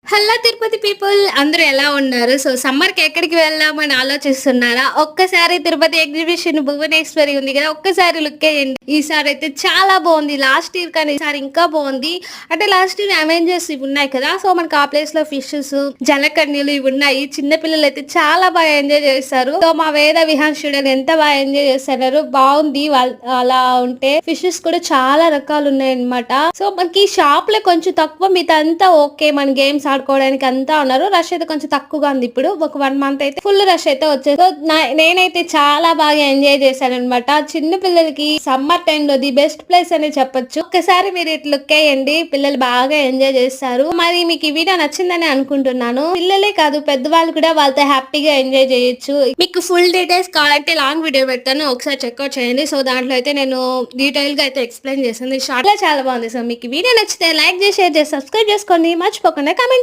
Hello Tirupati people అందరూ ఎలా ఉన్నారు? సో సమ్మర్‌కి ఎక్కడికి వెళ్దామని ఆలోచిస్తున్నారా? ఒక్కసారి తిరుపతి ఎగ్జిబిషన్ భువనేశ్వరి ఉంది కదా! ఒక్కసారి లుక్కేయండి. ఈసారైతే చాలా బావుంది. లాస్ట్ ఇయర్ కన్నా ఈసారి ఇంకా బావుంది. అంటే లాస్ట్ ఇయర్ అవెంజర్స్ ఇవి ఉన్నాయి కదా! సో మనకు ఆ ప్లేస్‌లో ఫిషెస్, జలకన్యలు ఇవి ఉన్నాయి. చిన్న పిల్లలైతే చాలా బాగా ఎంజాయ్ చేశారు. సో మా వేద విహాన్ స్టూడెంట్ ఎంత బాగా ఎంజాయ్ చేస్తున్నారు. బావుంది. అలా ఉంటే ఫిషెస్ కూడా చాలా రకాలు ఉన్నాయన్నమాట. సో మనకి షాప్‌లో కొంచెం తక్కువ మిగతాదంతా ఓకే. మన గేమ్స్ ఆడుకోవడానికి అంతా ఉన్నారు. రష్ అయితే కొంచెం తక్కువగా ఉంది ఇప్పుడు. ఒక 1 మంత్ అయితే ఫుల్ రష్ అయితే వచ్చేది. సో నేనైతే చాలా బాగా ఎంజాయ్ చేశానన్నమాట. చిన్న పిల్లలకి సమ్మర్ టైంలో ది బెస్ట్ ప్లేస్ అనే చెప్పొచ్చు. ఒక్కసారి మీరు ఇట్లా లుక్కేయండి. పిల్లలు బాగా ఎంజాయ్ చేస్తారు. మరి మీకు ఈ వీడియో నచ్చిందని అనుకుంటున్నాను. పిల్లలే కాదు పెద్దవాళ్ళు కూడా వాళ్ళతో హ్యాపీగా ఎంజాయ్ చేయొచ్చు. మీకు ఫుల్ డీటెయిల్స్ కావాలంటే లాంగ్ వీడియో పెడతాను. ఒకసారి చెక్అవుట్ చేయండి. సో దాంట్లో అయితే నేను డీటెయిల్ గా అయితే ఎక్స్ప్లెయిన్ చేశాను. షార్ట్ లో చాలా బాగుంది. సో మీకు ఈ వీడియో నచ్చితే లైక్ చేసి షేర్ చేసి సబ్స్క్రైబ్ చేసుకోండి. మర్చిపోకుండా కామెంట్